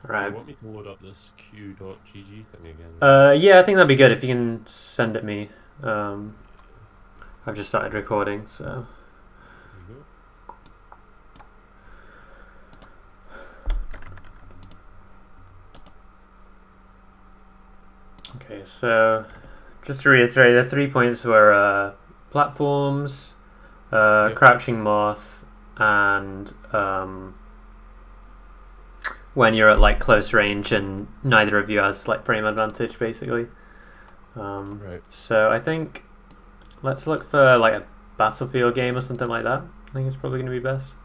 Do Right. you want me to load up this q.gg thing again? Yeah, I think that'd be good if you can send it me. Um, I've just started recording, so. There you go. Okay, so just to reiterate, the 3 points were platforms, Yep. crouching moth, and when you're at like close range and neither of you has like frame advantage, basically. Right. So I think let's look for like a battlefield game or something like that. I think it's probably going to be best.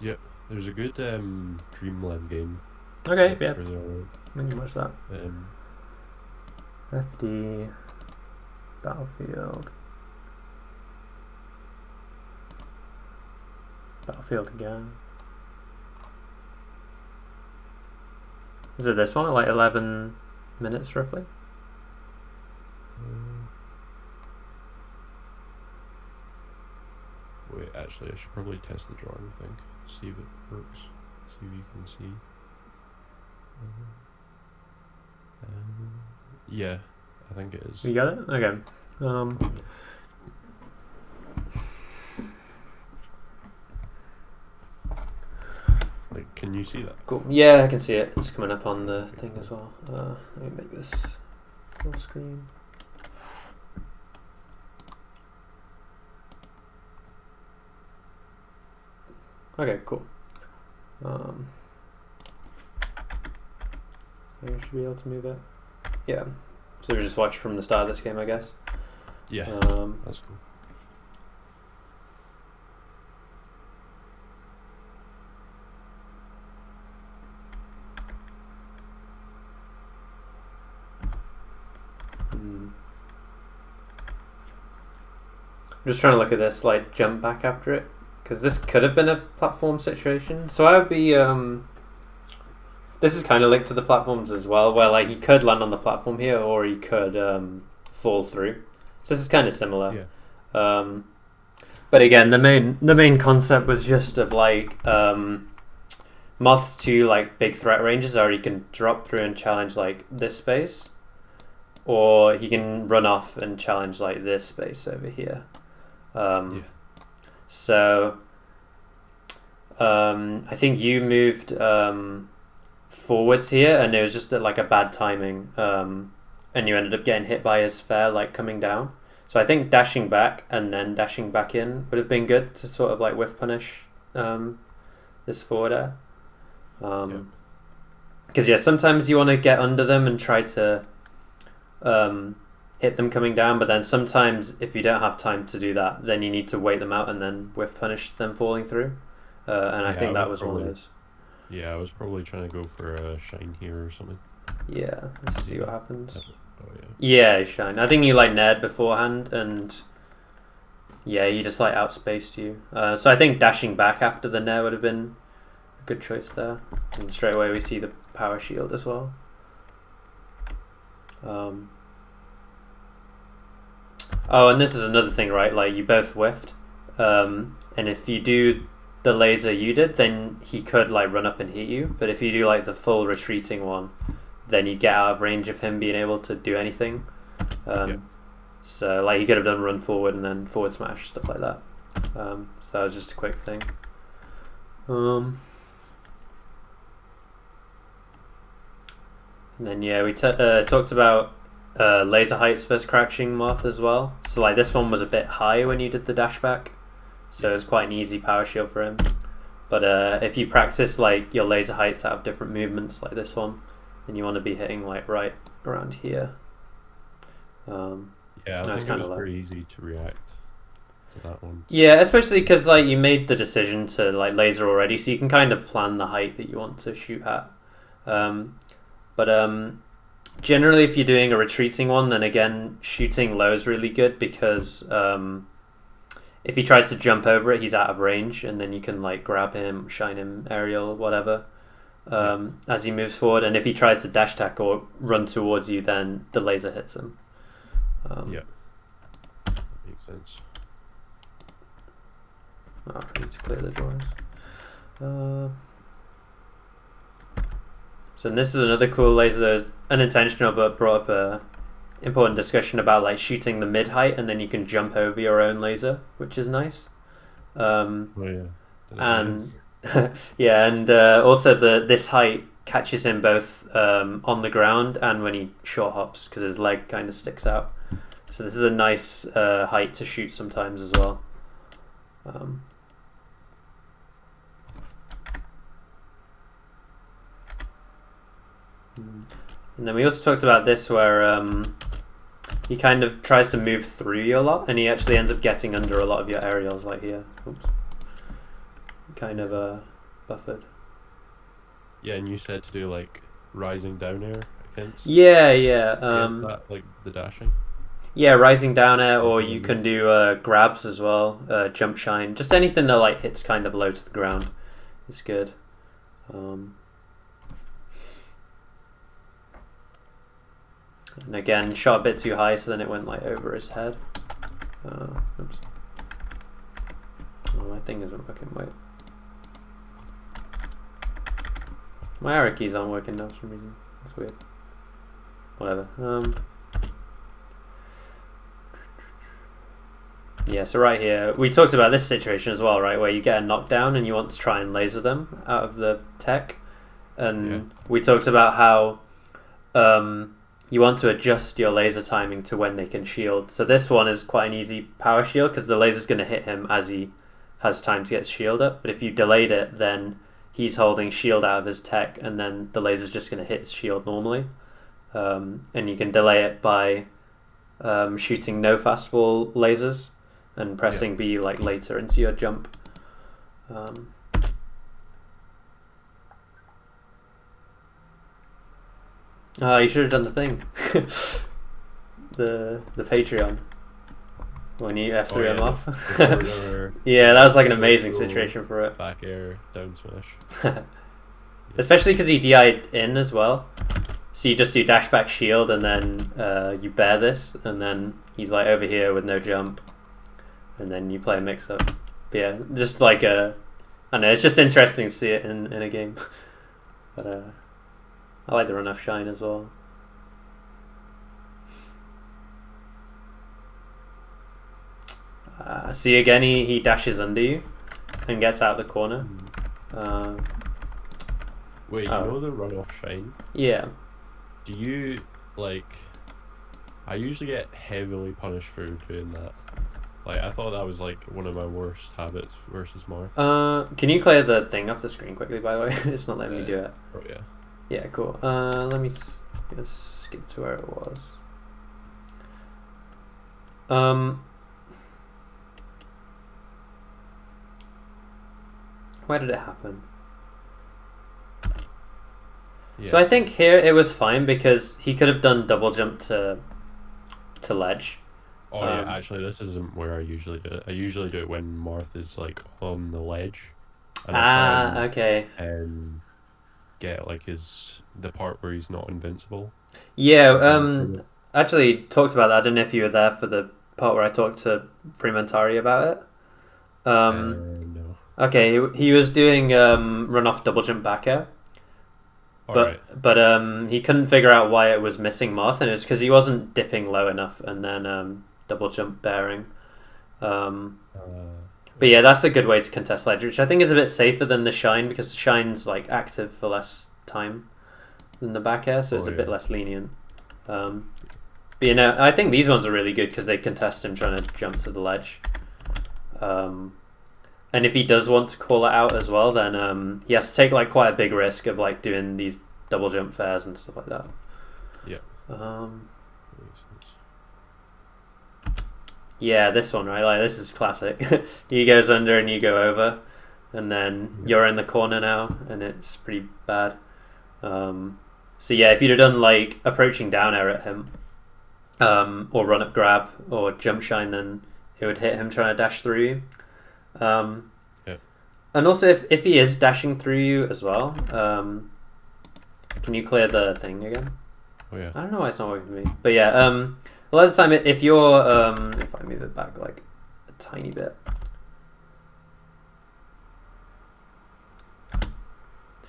Yep. There's a good Dreamland game Okay, that's yeah, further along. we can watch that. Um, FD Battlefield. Battlefield again. Is it this one at like 11 minutes roughly? uh, Wait, actually, I should probably test the drawing thing. See if it works. See if you can see. Yeah, I think it is. You got it? Okay. Um, Yeah. Like, can you see that? cool. Yeah, I can see it. It's coming up on the Okay, thing cool. as well. Let me make this full screen. Okay, cool. I think I should be able to move it. Yeah. So we just watch from the start of this game, I guess. Yeah, Um, that's cool. I'm just trying to look at this, like jump back after it, because this could have been a platform situation. So I would be. This is kind of linked to the platforms as well, where like he could land on the platform here, or he could fall through. So this is kind of similar. Yeah. Um, but again, the main concept was just of like moths to like big threat ranges, or he can drop through and challenge like this space, or he can run off and challenge like this space over here. Yeah. Um, so I think you moved forwards here, and it was just like a bad timing, and you ended up getting hit by his fair like coming down. So I think dashing back and then dashing back in would have been good to sort of like whiff punish this forward air. Yep. Because yeah, sometimes you want to get under them and try to um, hit them coming down, but then sometimes if you don't have time to do that, then you need to wait them out and then whiff punish them falling through. And I Yeah, think that was one of those. I was probably trying to go for a shine here or something. Yeah, let's see what Maybe. happens. Oh yeah. Yeah, shine. I think you like nared beforehand, and yeah, he just like outspaced you. So I think dashing back after the nair would have been a good choice there. And straight away we see the power shield as well. Um, oh, and this is another thing, right? Like you both whiffed, and if you do the laser you did, then he could like run up and hit you. But if you do like the full retreating one, then you get out of range of him being able to do anything. Yep. So like he could have done run forward and then forward smash, stuff like that. So that was just a quick thing. And then yeah, we talked about laser heights versus crouching moth as well. So like this one was a bit high when you did the dash back, so it was quite an easy power shield for him. But if you practice like your laser heights out of different movements like this one, then you want to be hitting like right around here. Yeah, I That's think it kind was of low. pretty easy to react to that one. Yeah, especially because like you made the decision to like laser already, so you can kind of plan the height that you want to shoot at. But generally, if you're doing a retreating one, then again, shooting low is really good because if he tries to jump over it, he's out of range, and then you can like grab him, shine him, aerial, whatever, Yeah. as he moves forward. And if he tries to dash tack or run towards you, then the laser hits him. Yeah. That makes sense. I need to clear the drawings. Uh, So this is another cool laser that was unintentional but brought up a important discussion about like shooting the mid height and then you can jump over your own laser, which is nice. Oh yeah. And yeah, and also this height catches him both on the ground and when he short hops because his leg kind of sticks out. So this is a nice height to shoot sometimes as well. And then we also talked about this where he kind of tries to move through you a lot and he actually ends up getting under a lot of your aerials like here. Oops. Kind of buffered. Yeah, and you said to do like rising down air against. Yeah. Against that, like the dashing. Yeah, rising down air, or you can do grabs as well, jump shine, just anything that like hits kind of low to the ground is good. And again, shot a bit too high, so then it went like over his head. Oops. Oh, my thing isn't working. Wait. My arrow keys aren't working now for some reason. That's weird. Whatever. Yeah, so right here, we talked about this situation as well, right? Where you get a knockdown and you want to try and laser them out of the tech. And we talked about how you want to adjust your laser timing to when they can shield. So this one is quite an easy power shield because the laser's going to hit him as he has time to get his shield up. But if you delayed it, then he's holding shield out of his tech and then the laser's just going to hit his shield normally. And you can delay it by shooting no fastfall lasers and pressing B like later into your jump. You should have done the thing. the Patreon. When you F3 him off. Yeah, that was like an amazing situation for it. Back air, down smash. Especially because he DI'd in as well. So you just do dash back shield and then you bear this and then he's like over here with no jump. And then you play a mix up. But yeah, just like I don't know, it's just interesting to see it in a game. But I like the run off shine as well. See again, he dashes under you and gets out the corner. Wait, you know the run off shine? Yeah. Do you like? I usually get heavily punished for doing that. Like I thought that was like one of my worst habits versus Marth. Can you clear the thing off the screen quickly? By the way, it's not letting me do it. Oh yeah. Yeah, cool. Let me just skip to where it was. Where did it happen? Yeah. So I think here it was fine because he could have done double jump to ledge. Oh yeah, actually this isn't where I usually do it. I usually do it when Marth is like on the ledge. And okay. And get like the part where he's not invincible. Yeah, actually talked about that. I don't know if you were there for the part where I talked to Freementari about it. No. Okay, he was doing run off double jump back air. But he couldn't figure out why it was missing Marth, and it's because he wasn't dipping low enough and then double jump bearing. But yeah, that's a good way to contest ledge, which I think is a bit safer than the shine because the shine's like active for less time than the back air, so it's a bit less lenient. But you know, I think these ones are really good because they contest him trying to jump to the ledge. And if he does want to call it out as well, then he has to take like quite a big risk of like doing these double jump fairs and stuff like that. Yeah. Yeah, this one, right? Like this is classic. He goes under and you go over, and then you're in the corner now, and it's pretty bad. So yeah, if you'd have done like approaching down air at him, or run up grab or jump shine, then it would hit him trying to dash through you. And also if he is dashing through you as well, can you clear the thing again? Oh yeah. I don't know why it's not working for me. But yeah, a lot of the time if you're if I move it back like a tiny bit.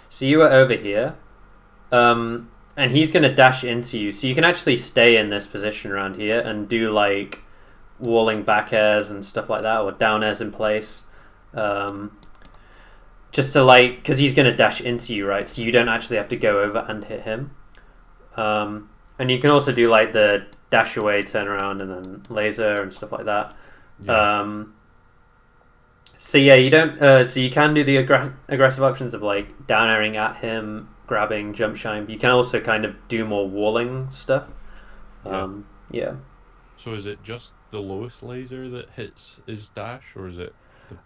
So you were over here And he's gonna dash into you, so you can actually stay in this position around here and do like walling back airs and stuff like that, or down airs in place. Just to like, because he's gonna dash into you, right? So you don't actually have to go over and hit him. And you can also do like the dash away, turn around, and then laser and stuff like that. Yeah. So yeah, you don't. So you can do the aggressive options of like down airing at him, grabbing, jump shine. But you can also kind of do more walling stuff. Yeah. So is it just the lowest laser that hits his dash, or is it the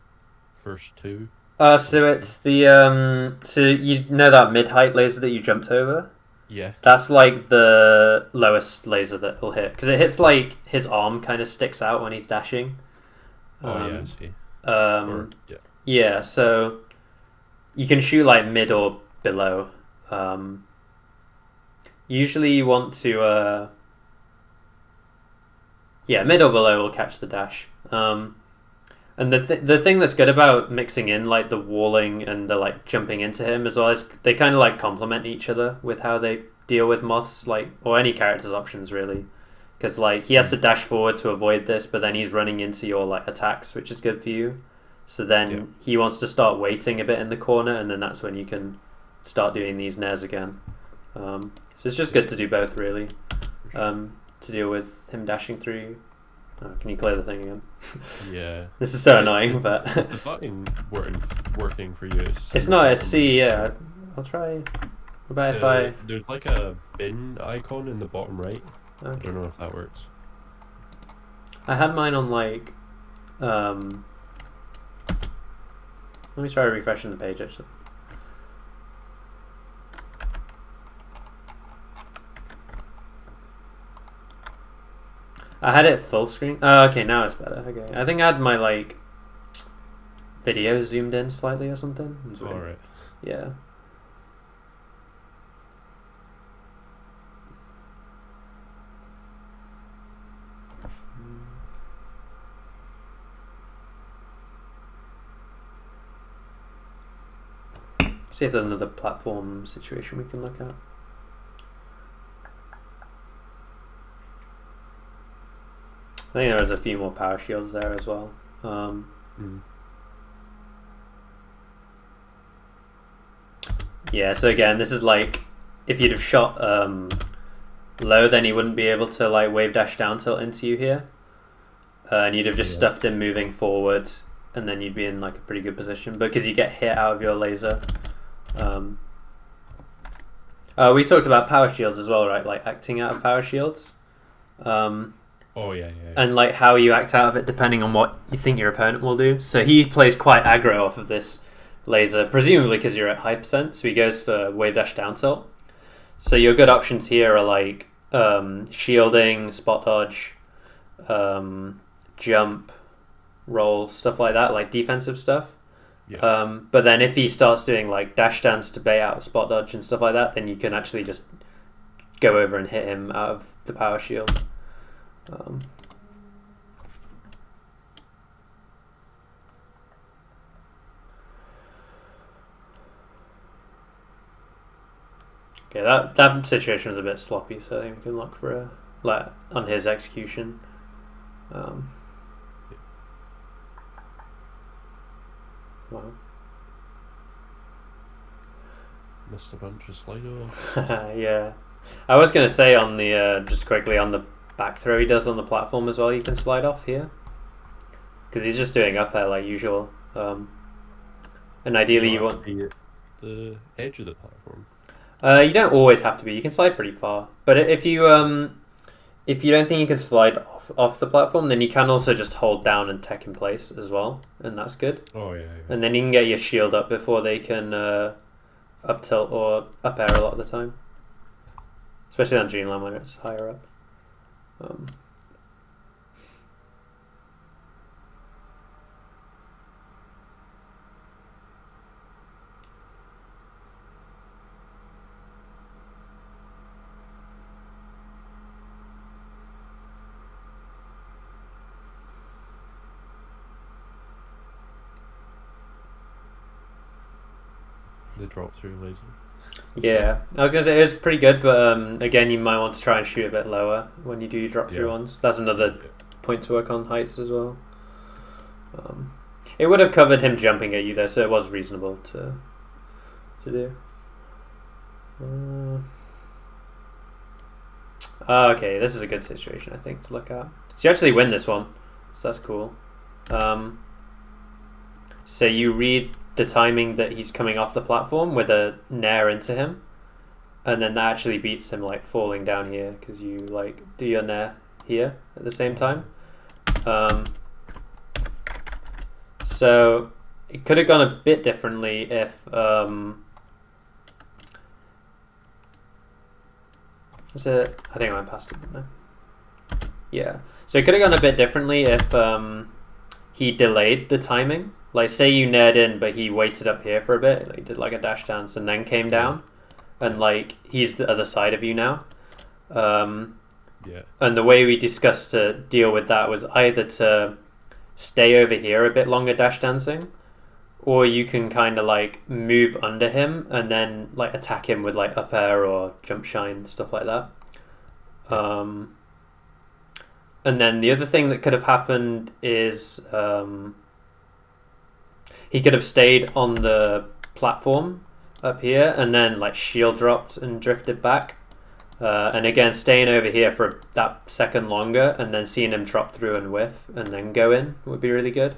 first two? So it's the So you know that mid height laser that you jumped over? Yeah. That's like the lowest laser that will hit, because it hits like his arm kind of sticks out when he's dashing. Oh yeah, I see. Yeah. Yeah, so you can shoot like mid or below. Usually you want to mid or below will catch the dash. And the thing that's good about mixing in like the walling and the like jumping into him as well is they kind of like complement each other with how they deal with moths, like, or any character's options really, because like he has to dash forward to avoid this, but then he's running into your like attacks, which is good for you. So then he wants to start waiting a bit in the corner, and then that's when you can start doing these nairs again. So it's just good to do both really, to deal with him dashing through you. Can you clear the thing again? Yeah. This is so annoying, but the button working for you. It's not a C. Yeah, I'll try. What about if I? There's like a bin icon in the bottom right. Okay. I don't know if that works. I had mine on like. Let me try refreshing the page actually. I had it full screen. Oh, okay, now it's better. Okay, I think I had my like video zoomed in slightly or something. All right. Yeah. See if there's another platform situation we can look at. I think there was a few more power shields there as well. Yeah, so again, this is like, if you'd have shot low, then he wouldn't be able to like wave dash down tilt into you here. And you'd have just stuffed him moving forward, and then you'd be in like a pretty good position. But because you get hit out of your laser. We talked about power shields as well, right? Like acting out of power shields. And like how you act out of it depending on what you think your opponent will do. So he plays quite aggro off of this laser, presumably because you're at high percent. So he goes for wave dash down tilt. So your good options here are like shielding, spot dodge, jump, roll, stuff like that, like defensive stuff. Yeah. But then if he starts doing like dash dance to bait out spot dodge and stuff like that, then you can actually just go over and hit him out of the power shield. Okay, that situation was a bit sloppy, so I think we can look for a like on his execution. Wow. Missed a bunch of Slido. Yeah, I was gonna say on the just quickly on the back throw he does on the platform as well. You can slide off here because he's just doing up air like usual. And ideally you want the edge of the platform. You don't always have to be. You can slide pretty far, but if you don't think you can slide off the platform, then you can also just hold down and tech in place as well, and that's good. Oh yeah. And then you can get your shield up before they can up tilt or up air a lot of the time, especially on Dreamland when it's higher up. The drop through laser. Yeah, I was gonna say it was pretty good, but again, you might want to try and shoot a bit lower when you do your drop through ones. That's another point to work on, heights as well. It would have covered him jumping at you though, so it was reasonable to do. Okay, this is a good situation I think to look at. So you actually win this one, so that's cool. So you read the timing that he's coming off the platform with a nair into him, and then that actually beats him like falling down here because you like do your nair here at the same time. So it could have gone a bit differently if is it? I think I went past it, didn't I? Yeah. So it could have gone a bit differently if he delayed the timing. Like, say you nared in, but he waited up here for a bit. Like, did like a dash dance and then came down, and like he's the other side of you now. And the way we discussed to deal with that was either to stay over here a bit longer dash dancing, or you can kind of like move under him and then like attack him with like up air or jump shine, stuff like that. And then the other thing that could have happened is he could have stayed on the platform up here and then like shield dropped and drifted back. And again, staying over here for that second longer and then seeing him drop through and whiff and then go in would be really good.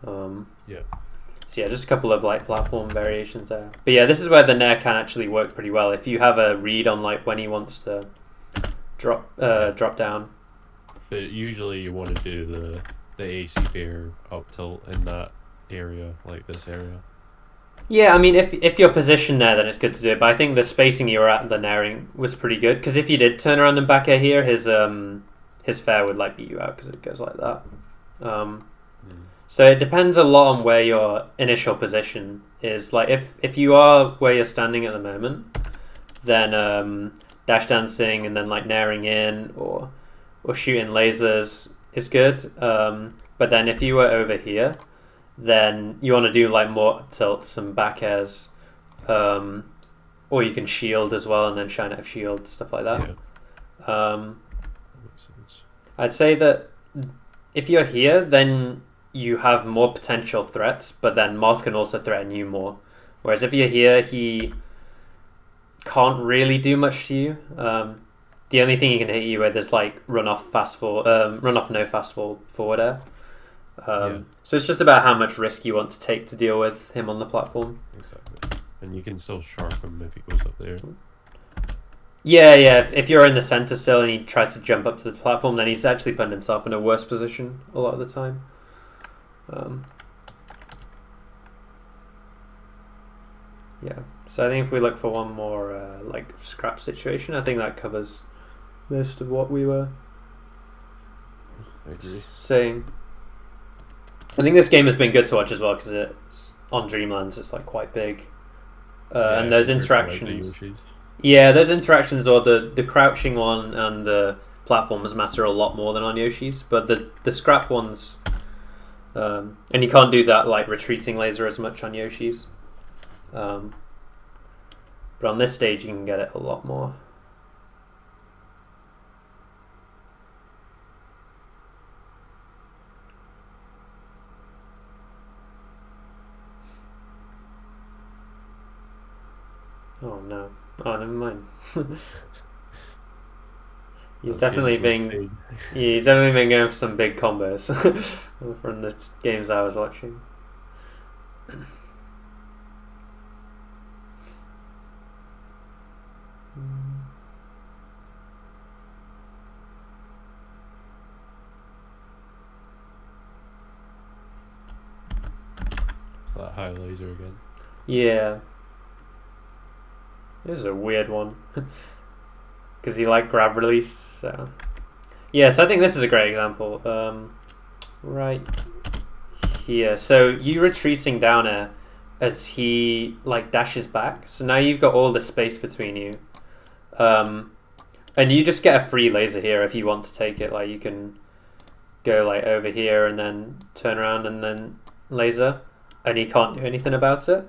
So yeah, just a couple of like platform variations there. But yeah, this is where the nair can actually work pretty well. If you have a read on like when he wants to drop down. But usually you want to do the AC bear up tilt in that area, like this area. Yeah, I mean, if you're positioned there, then it's good to do it. But I think the spacing you were at the nairing was pretty good. Because if you did turn around and back air here, his fair would like beat you out because it goes like that. So it depends a lot on where your initial position is. Like if you are where you're standing at the moment, then dash dancing and then like nairing in or shooting lasers is good. But then if you were over here, then you want to do like more up tilts and back airs, or you can shield as well and then shine out of shield, stuff like that. That makes sense. I'd say that if you're here, then you have more potential threats, but then Moth can also threaten you more. Whereas if you're here, he can't really do much to you. The only thing he can hit you with is like run off no fast fall forward air. So it's just about how much risk you want to take to deal with him on the platform. Exactly. And you can still sharp him if he goes up there. Yeah. If you're in the center still and he tries to jump up to the platform, then he's actually putting himself in a worse position a lot of the time. Yeah. So I think if we look for one more like scrap situation, I think that covers most of what we were saying. I think this game has been good to watch as well because it's on Dreamlands. It's like quite big, and those interactions. Yeah, those interactions or the crouching one and the platforms matter a lot more than on Yoshi's. But the scrap ones, and you can't do that like retreating laser as much on Yoshi's. But on this stage, you can get it a lot more. Oh no! Oh, never mind. He's definitely been going for some big combos from the games I was watching. It's that high laser again. Yeah. This is a weird one. Because you like grab release. So. Yeah, so I think this is a great example. Right here. So you retreating down air as he like dashes back. So now you've got all the space between you. And you just get a free laser here if you want to take it. Like you can go like over here and then turn around and then laser. And he can't do anything about it.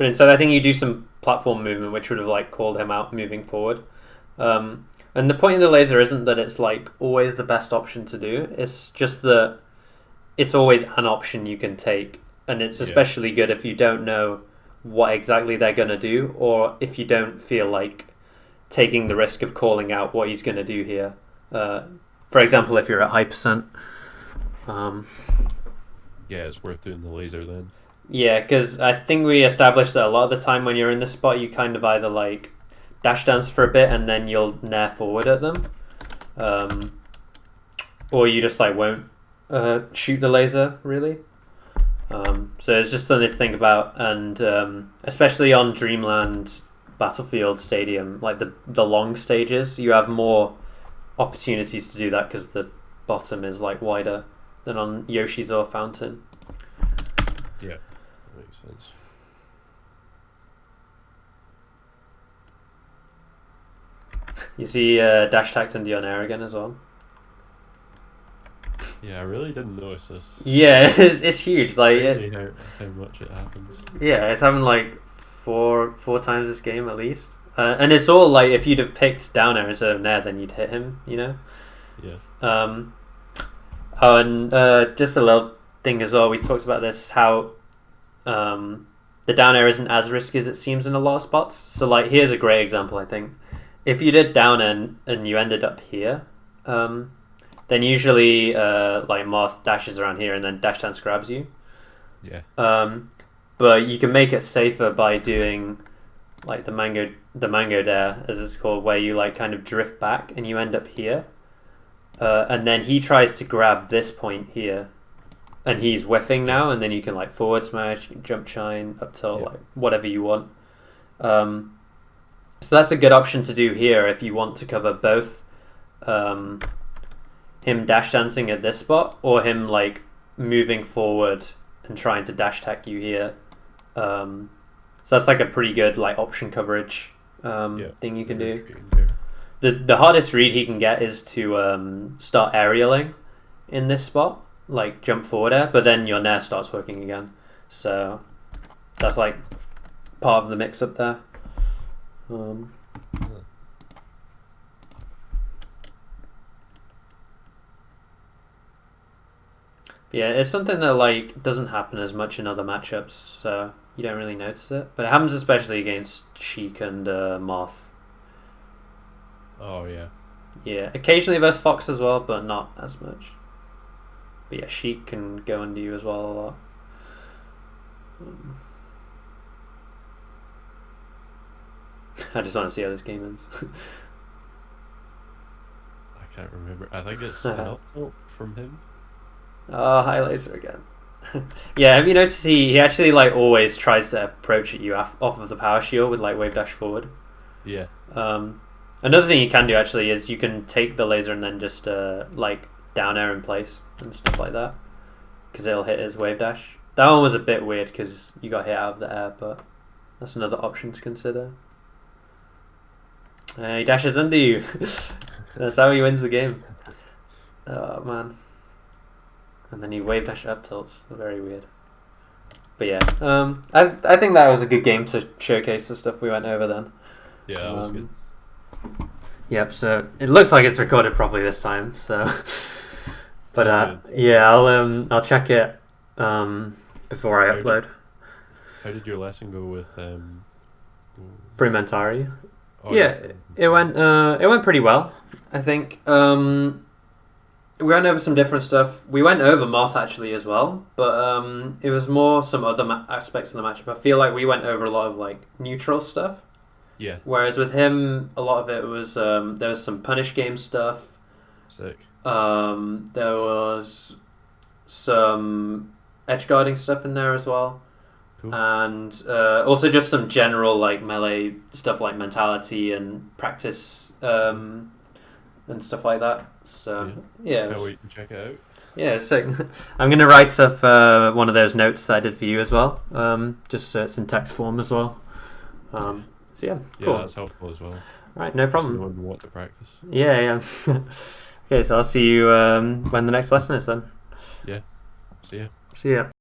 But instead, I think you do some platform movement, which would have like called him out moving forward. And the point of the laser isn't that it's like always the best option to do. It's just that it's always an option you can take, and it's especially good if you don't know what exactly they're gonna do, or if you don't feel like taking the risk of calling out what he's gonna do here. For example, if you're at high percent. Yeah, it's worth doing the laser then. Yeah, because I think we established that a lot of the time when you're in this spot, you kind of either like dash dance for a bit and then you'll nair forward at them, or you just like won't shoot the laser really. So it's just something to think about, and especially on Dreamland Battlefield Stadium, like the long stages, you have more opportunities to do that because the bottom is like wider than on Yoshi's or Fountain. Yeah, that makes sense. You see dash tact and Dionair again as well. Yeah, I really didn't notice this. Yeah, it's huge. Like how much it happens. Yeah, it's happened like four times this game at least. And it's all like if you'd have picked down air instead of nair, then you'd hit him. You know. Yes. Oh, and just a little thing as well. We talked about this how the down air isn't as risky as it seems in a lot of spots. So like here's a great example. I think if you did down air and you ended up here, then usually like Moth dashes around here and then dash dance grabs you. Yeah. But you can make it safer by doing like the mango dare, as it's called, where you like kind of drift back and you end up here. And then he tries to grab this point here, and he's whiffing now, and then you can like forward smash, jump shine, up tilt, like whatever you want. So that's a good option to do here if you want to cover both him dash dancing at this spot or him like moving forward and trying to dash tack you here. So that's like a pretty good like option coverage thing you can do. The hardest read he can get is to start aerialing in this spot, like jump forward air, but then your nair starts working again. So that's like part of the mix up there. Yeah, it's something that like doesn't happen as much in other matchups, so you don't really notice it. But it happens especially against Sheik and Moth. Oh yeah. Yeah, occasionally versus Fox as well, but not as much. But yeah, Sheik can go under you as well a lot. I just want to see how this game ends. I can't remember. I think it's an up tilt from him. Oh, high laser again. Yeah, have you noticed he actually like always tries to approach at you off of the power shield with like wave dash forward. Yeah. Another thing you can do actually is you can take the laser and then just like down air in place and stuff like that, because it'll hit his wave dash. That one was a bit weird because you got hit out of the air, but that's another option to consider. He dashes under you. That's how he wins the game. Oh man. And then he wave dash up tilts. Very weird. But yeah, I think that was a good game to showcase the stuff we went over then. Yeah, that was good. Yep. So it looks like it's recorded properly this time. So, but yeah, I'll check it before I upload. How did your lesson go with Frementari? Oh, yeah, it went pretty well. I think we went over some different stuff. We went over Moth actually as well, but it was more some other aspects of the matchup. I feel like we went over a lot of like neutral stuff. Yeah. Whereas with him, a lot of it was there was some punish game stuff. Sick. There was some edge guarding stuff in there as well. Cool. And also just some general like melee stuff like mentality and practice and stuff like that. So yeah, can't wait to check it out. Yeah, it's sick. I'm gonna write up one of those notes that I did for you as well. Just so it's in text form as well. So yeah, cool. Yeah, that's helpful as well. Right, no problem. Anyone want to practice? Yeah. Okay, so I'll see you when the next lesson is then. Yeah. See ya. See ya.